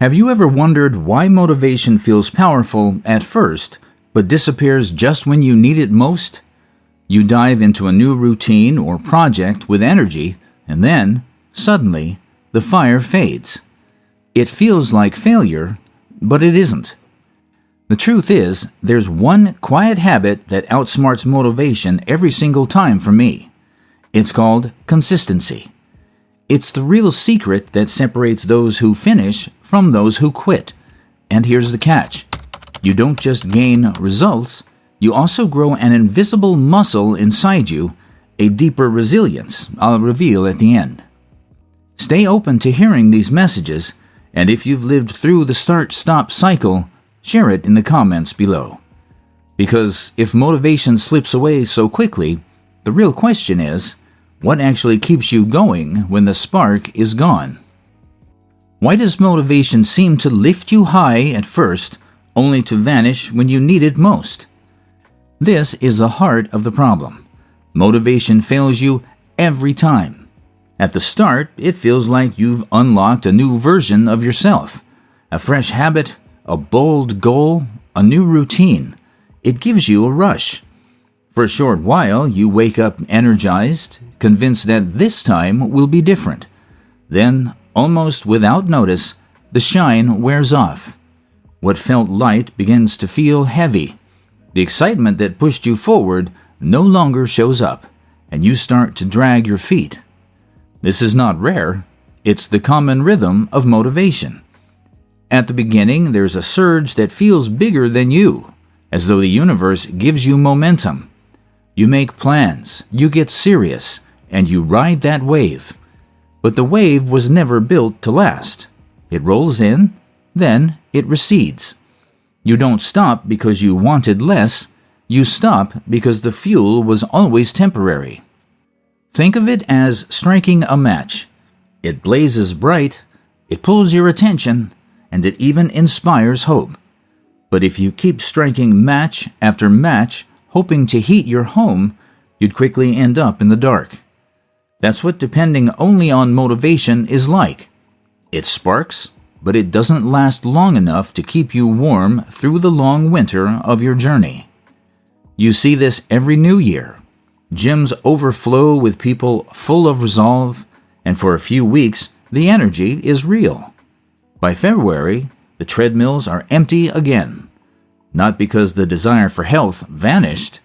Have you ever wondered why motivation feels powerful at first, but disappears just when you need it most? You dive into a new routine or project with energy, and then, suddenly, the fire fades. It feels like failure, but it isn't. The truth is, there's one quiet habit that outsmarts motivation every single time for me. It's called consistency. It's the real secret that separates those who finish from those who quit. And here's the catch. You don't just gain results, you also grow an invisible muscle inside you, a deeper resilience I'll reveal at the end. Stay open to hearing these messages, and if you've lived through the start-stop cycle, share it in the comments below. Because if motivation slips away so quickly, the real question is, what actually keeps you going when the spark is gone? Why does motivation seem to lift you high at first, only to vanish when you need it most? This is the heart of the problem. Motivation fails you every time. At the start, it feels like you've unlocked a new version of yourself, a fresh habit, a bold goal, a new routine. It gives you a rush. For a short while, you wake up energized, convinced that this time will be different. Then, almost without notice, the shine wears off. What felt light begins to feel heavy. The excitement that pushed you forward no longer shows up, and you start to drag your feet. This is not rare. It's the common rhythm of motivation. At the beginning, there's a surge that feels bigger than you, as though the universe gives you momentum. You make plans, you get serious, and you ride that wave. But the wave was never built to last. It rolls in, then it recedes. You don't stop because you wanted less, you stop because the fuel was always temporary. Think of it as striking a match. It blazes bright, it pulls your attention, and it even inspires hope. But if you keep striking match after match, hoping to heat your home, you'd quickly end up in the dark. That's what depending only on motivation is like. It sparks, but it doesn't last long enough to keep you warm through the long winter of your journey. You see this every new year. Gyms overflow with people full of resolve, and for a few weeks, the energy is real. By February, the treadmills are empty again. Not because the desire for health vanished,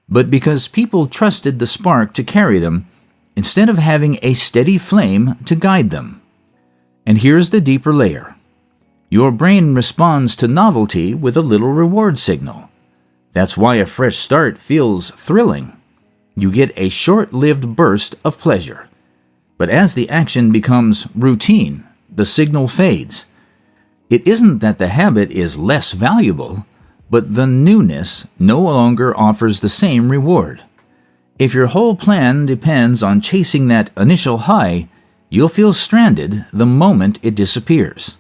but because people trusted the spark to carry them instead of having a steady flame to guide them. And here's the deeper layer. Your brain responds to novelty with a little reward signal. That's why a fresh start feels thrilling. You get a short-lived burst of pleasure. But as the action becomes routine, the signal fades. It isn't that the habit is less valuable, but the newness no longer offers the same reward. If your whole plan depends on chasing that initial high, you'll feel stranded the moment it disappears.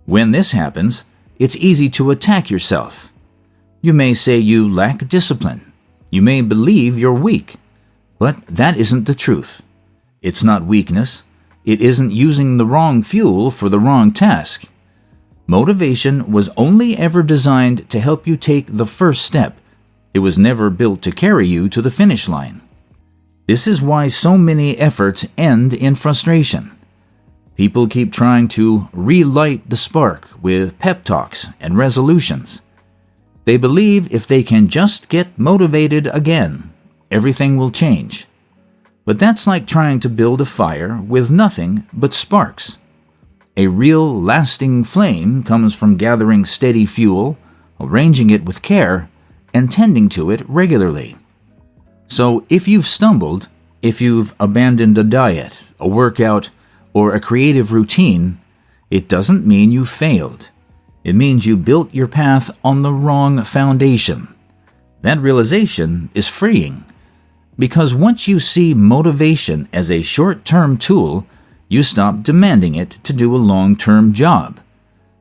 When this happens, it's easy to attack yourself. You may say you lack discipline. You may believe you're weak. But that isn't the truth. It's not weakness. It isn't using the wrong fuel for the wrong task. Motivation was only ever designed to help you take the first step. It was never built to carry you to the finish line. This is why so many efforts end in frustration. People keep trying to relight the spark with pep talks and resolutions. They believe if they can just get motivated again, everything will change. But that's like trying to build a fire with nothing but sparks. A real, lasting flame comes from gathering steady fuel, arranging it with care, and tending to it regularly. So if you've stumbled, if you've abandoned a diet, a workout, or a creative routine, it doesn't mean you failed. It means you built your path on the wrong foundation. That realization is freeing, because once you see motivation as a short-term tool, you stop demanding it to do a long-term job.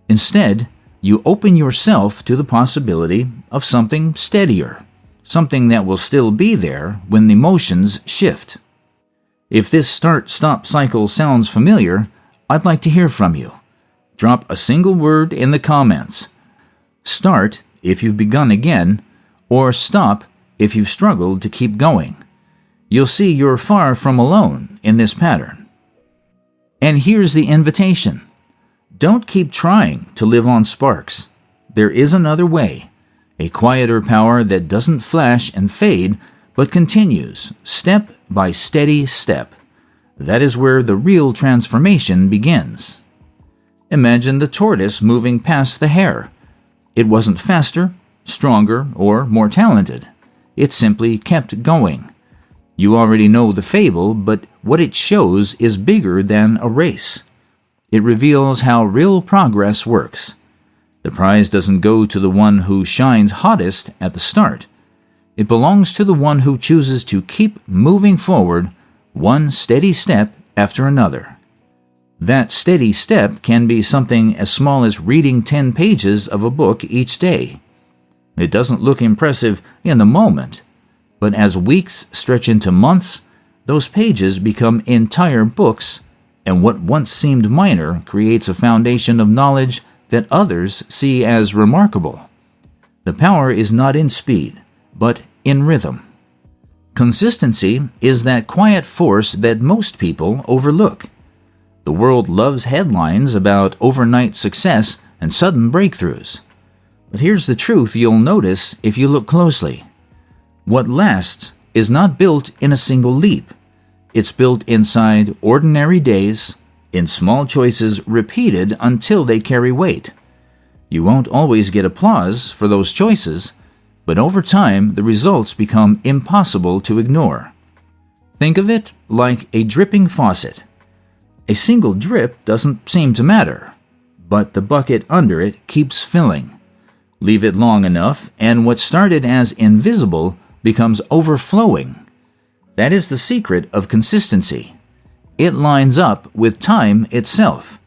Instead, you open yourself to the possibility of something steadier, something that will still be there when the emotions shift. If this start-stop cycle sounds familiar, I'd like to hear from you. Drop a single word in the comments. Start if you've begun again, or stop if you've struggled to keep going. You'll see you're far from alone in this pattern. And here's the invitation. Don't keep trying to live on sparks. There is another way, a quieter power that doesn't flash and fade, but continues, step by steady step. That is where the real transformation begins. Imagine the tortoise moving past the hare. It wasn't faster, stronger, or more talented. It simply kept going. You already know the fable, but what it shows is bigger than a race. It reveals how real progress works. The prize doesn't go to the one who shines hottest at the start. It belongs to the one who chooses to keep moving forward, one steady step after another. That steady step can be something as small as reading 10 pages of a book each day. It doesn't look impressive in the moment, but as weeks stretch into months, those pages become entire books, and what once seemed minor creates a foundation of knowledge that others see as remarkable. The power is not in speed, but in rhythm. Consistency is that quiet force that most people overlook. The world loves headlines about overnight success and sudden breakthroughs. But here's the truth you'll notice if you look closely. What lasts is not built in a single leap. It's built inside ordinary days, in small choices repeated until they carry weight. You won't always get applause for those choices, but over time the results become impossible to ignore. Think of it like a dripping faucet. A single drip doesn't seem to matter, but the bucket under it keeps filling. Leave it long enough, and what started as invisible becomes overflowing. That is the secret of consistency. It lines up with time itself.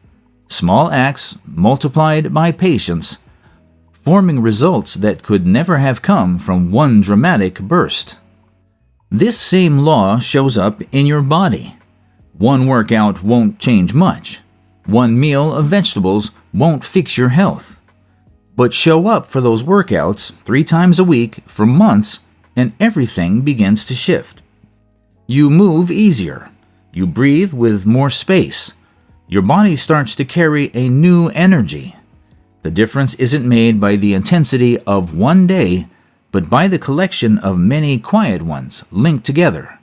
Small acts multiplied by patience, forming results that could never have come from one dramatic burst. This same law shows up in your body. One workout won't change much. One meal of vegetables won't fix your health. But show up for those workouts 3 times a week for months, and everything begins to shift. You move easier. You breathe with more space. Your body starts to carry a new energy. The difference isn't made by the intensity of one day, but by the collection of many quiet ones linked together.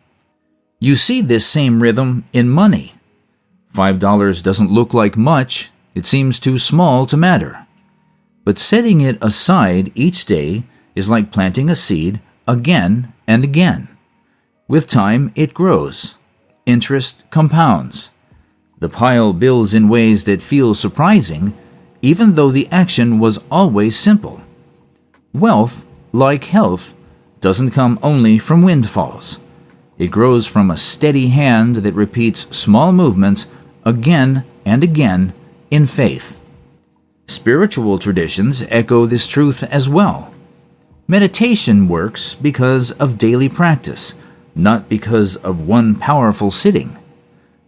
You see this same rhythm in money. $5 doesn't look like much. It seems too small to matter. But setting it aside each day is like planting a seed again and again. With time, it grows. Interest compounds. The pile builds in ways that feel surprising, even though the action was always simple. Wealth, like health, doesn't come only from windfalls. It grows from a steady hand that repeats small movements again and again in faith. Spiritual traditions echo this truth as well. Meditation works because of daily practice, not because of one powerful sitting.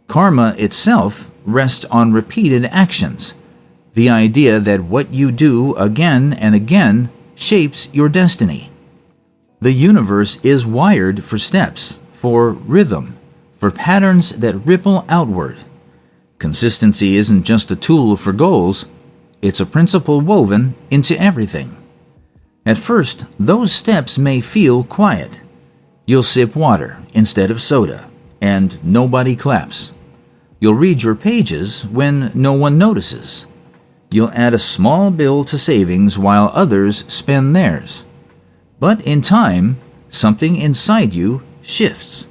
Karma itself rests on repeated actions, the idea that what you do again and again shapes your destiny. The universe is wired for steps, for rhythm, for patterns that ripple outward. Consistency isn't just a tool for goals, it's a principle woven into everything. At first, those steps may feel quiet. You'll sip water instead of soda, and nobody claps. You'll read your pages when no one notices. You'll add a small bill to savings while others spend theirs. But in time, something inside you shifts.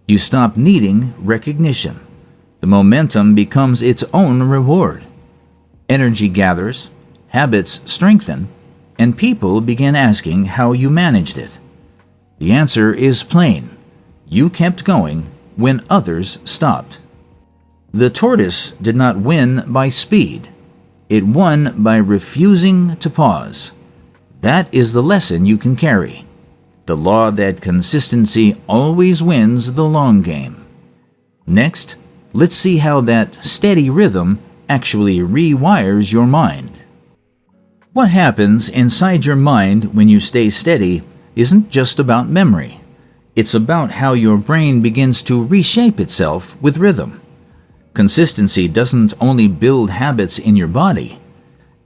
You stop needing recognition. The momentum becomes its own reward. Energy gathers, habits strengthen, and people begin asking how you managed it. The answer is plain. You kept going when others stopped. The tortoise did not win by speed. It won by refusing to pause. That is the lesson you can carry. The law that consistency always wins the long game. Next, let's see how that steady rhythm actually rewires your mind. What happens inside your mind when you stay steady isn't just about memory. It's about how your brain begins to reshape itself with rhythm. Consistency doesn't only build habits in your body,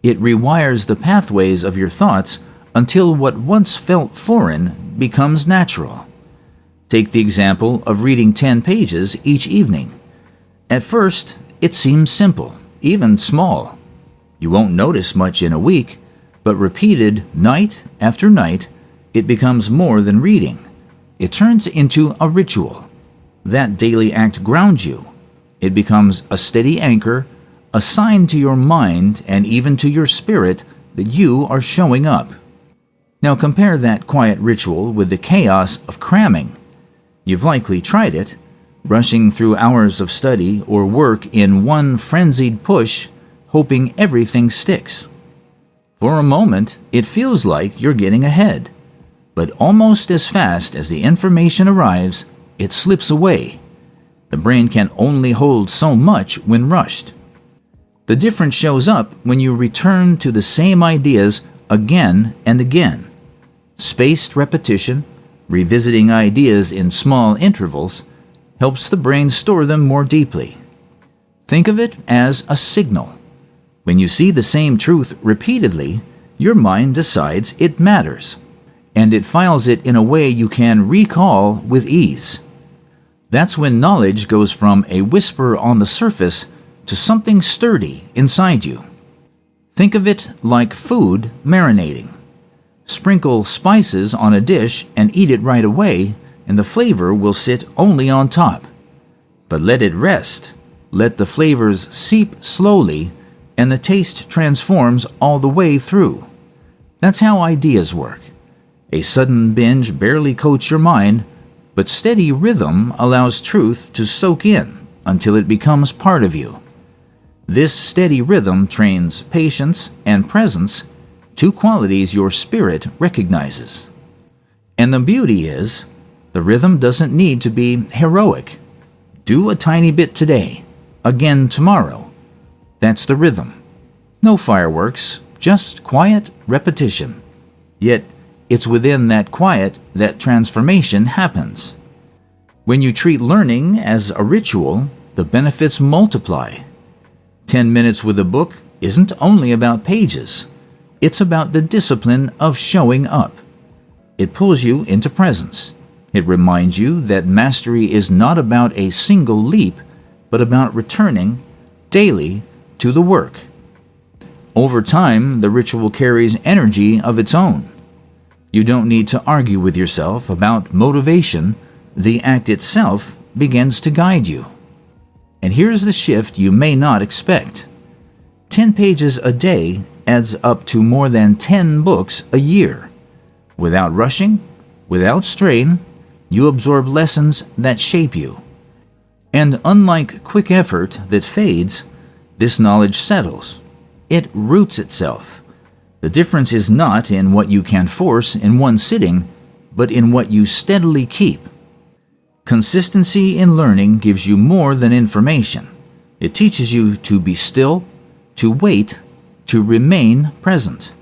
it rewires the pathways of your thoughts until what once felt foreign becomes natural. Take the example of reading 10 pages each evening. At first, it seems simple, even small. You won't notice much in a week, but repeated night after night, it becomes more than reading. It turns into a ritual. That daily act grounds you. It becomes a steady anchor, a sign to your mind and even to your spirit that you are showing up. Now compare that quiet ritual with the chaos of cramming. You've likely tried it, rushing through hours of study or work in one frenzied push, hoping everything sticks. For a moment, it feels like you're getting ahead, but almost as fast as the information arrives, it slips away. The brain can only hold so much when rushed. The difference shows up when you return to the same ideas again and again. Spaced repetition, revisiting ideas in small intervals, helps the brain store them more deeply. Think of it as a signal. When you see the same truth repeatedly, your mind decides it matters, and it files it in a way you can recall with ease. That's when knowledge goes from a whisper on the surface to something sturdy inside you. Think of it like food marinating. Sprinkle spices on a dish and eat it right away, and the flavor will sit only on top. But let it rest. Let the flavors seep slowly, and the taste transforms all the way through. That's how ideas work. A sudden binge barely coats your mind, but steady rhythm allows truth to soak in until it becomes part of you. This steady rhythm trains patience and presence, two qualities your spirit recognizes. And the beauty is, the rhythm doesn't need to be heroic. Do a tiny bit today, again tomorrow. That's the rhythm. No fireworks, just quiet repetition. Yet, it's within that quiet that transformation happens. When you treat learning as a ritual, the benefits multiply. 10 minutes with a book isn't only about pages. It's about the discipline of showing up. It pulls you into presence. It reminds you that mastery is not about a single leap, but about returning daily to the work. Over time, the ritual carries energy of its own. You don't need to argue with yourself about motivation. The act itself begins to guide you. And here's the shift you may not expect. 10 pages a day adds up to more than 10 books a year. Without rushing, without strain, you absorb lessons that shape you. And unlike quick effort that fades, this knowledge settles. It roots itself. The difference is not in what you can force in one sitting, but in what you steadily keep. Consistency in learning gives you more than information. It teaches you to be still, to wait, to remain present.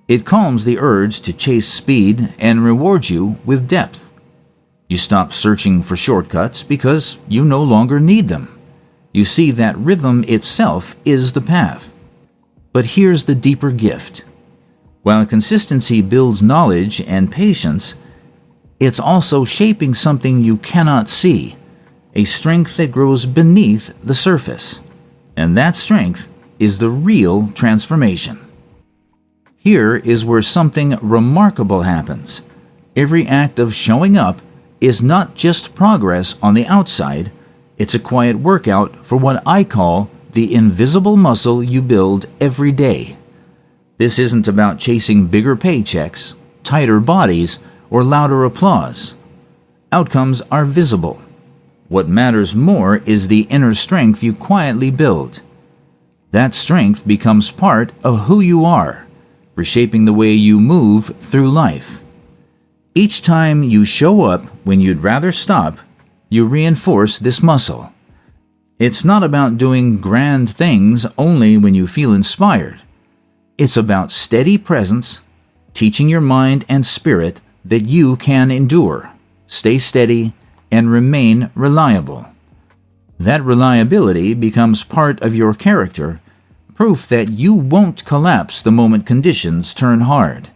It calms the urge to chase speed and rewards you with depth. You stop searching for shortcuts because you no longer need them. You see that rhythm itself is the path. But here's the deeper gift. While consistency builds knowledge and patience, it's also shaping something you cannot see, a strength that grows beneath the surface. And that strength is the real transformation. Here is where something remarkable happens. Every act of showing up is not just progress on the outside, it's a quiet workout for what I call the invisible muscle you build every day. This isn't about chasing bigger paychecks, tighter bodies, or louder applause. Outcomes are visible. What matters more is the inner strength you quietly build. That strength becomes part of who you are, reshaping the way you move through life. Each time you show up when you'd rather stop, you reinforce this muscle. It's not about doing grand things only when you feel inspired. It's about steady presence, teaching your mind and spirit that you can endure, stay steady, and remain reliable. That reliability becomes part of your character, proof that you won't collapse the moment conditions turn hard.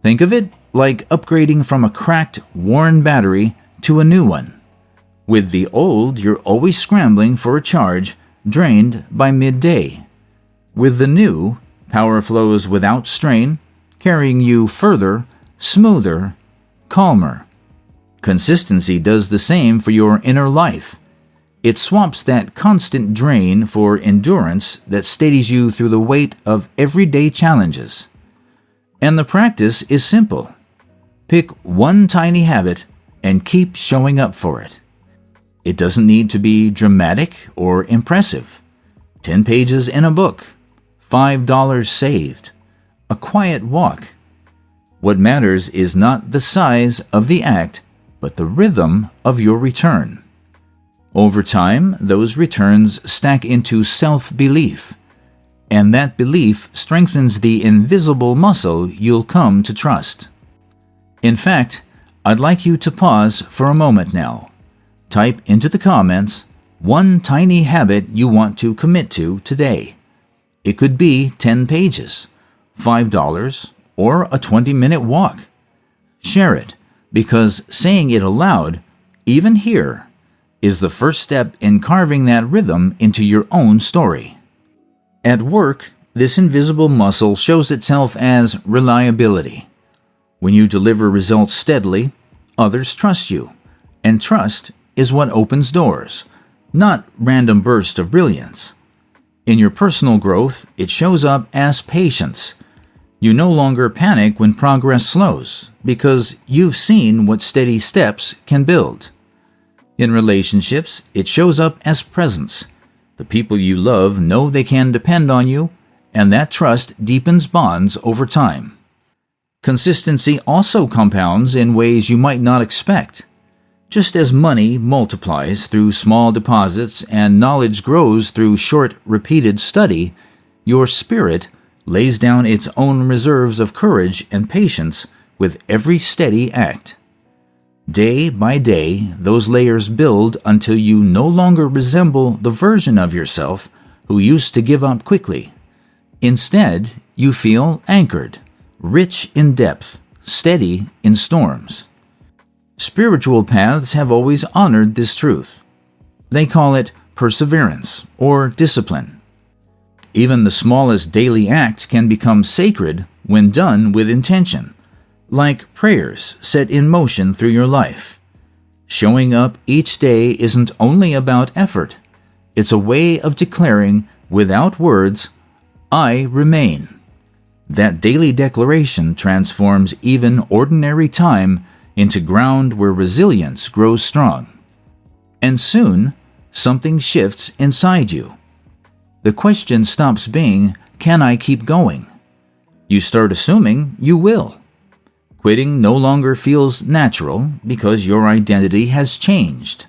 Think of it like upgrading from a cracked, worn battery to a new one. With the old, you're always scrambling for a charge, drained by midday. With the new, power flows without strain, carrying you further, smoother, calmer. Consistency does the same for your inner life. It swaps that constant drain for endurance that steadies you through the weight of everyday challenges. And the practice is simple. Pick one tiny habit and keep showing up for it. It doesn't need to be dramatic or impressive. 10 pages in a book, $5 saved, a quiet walk. What matters is not the size of the act, but the rhythm of your return. Over time, those returns stack into self-belief, and that belief strengthens the invisible muscle you'll come to trust. In fact, I'd like you to pause for a moment now. Type into the comments one tiny habit you want to commit to today. It could be 10 pages, $5, or a 20-minute walk. Share it, because saying it aloud, even here, is the first step in carving that rhythm into your own story. At work, this invisible muscle shows itself as reliability. When you deliver results steadily, others trust you, and trust is what opens doors, not random bursts of brilliance. In your personal growth, it shows up as patience. You no longer panic when progress slows, because you've seen what steady steps can build. In relationships, it shows up as presence. The people you love know they can depend on you, and that trust deepens bonds over time. Consistency also compounds in ways you might not expect. Just as money multiplies through small deposits and knowledge grows through short, repeated study, your spirit lays down its own reserves of courage and patience with every steady act. Day by day, those layers build until you no longer resemble the version of yourself who used to give up quickly. Instead, you feel anchored, rich in depth, steady in storms. Spiritual paths have always honored this truth. They call it perseverance or discipline. Even the smallest daily act can become sacred when done with intention, like prayers set in motion through your life. Showing up each day isn't only about effort. It's a way of declaring, without words, I remain. That daily declaration transforms even ordinary time into ground where resilience grows strong. And soon, something shifts inside you. The question stops being, can I keep going? You start assuming you will. Quitting no longer feels natural because your identity has changed.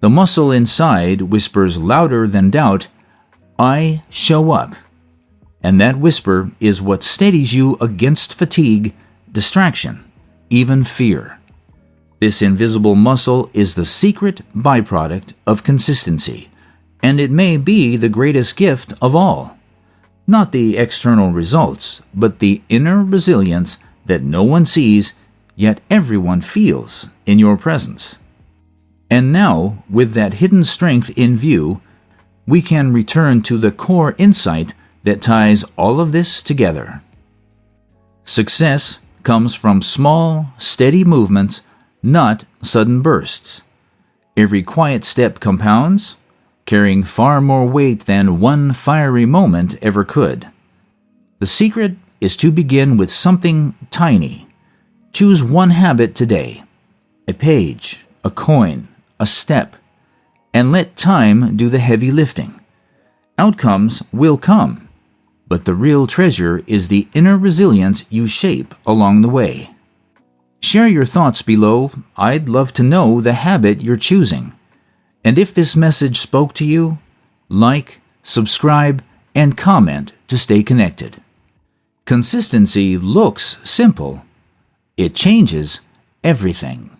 The muscle inside whispers louder than doubt, I show up. And that whisper is what steadies you against fatigue, distraction, even fear. This invisible muscle is the secret byproduct of consistency, and it may be the greatest gift of all. Not the external results, but the inner resilience that no one sees, yet everyone feels in your presence. And now, with that hidden strength in view, we can return to the core insight that ties all of this together. Success comes from small, steady movements, not sudden bursts. Every quiet step compounds, carrying far more weight than one fiery moment ever could. The secret is to begin with something tiny. Choose one habit today, a page, a coin, a step, and let time do the heavy lifting. Outcomes will come, but the real treasure is the inner resilience you shape along the way. Share your thoughts below. I'd love to know the habit you're choosing. And if this message spoke to you, like, subscribe, and comment to stay connected. Consistency looks simple. It changes everything.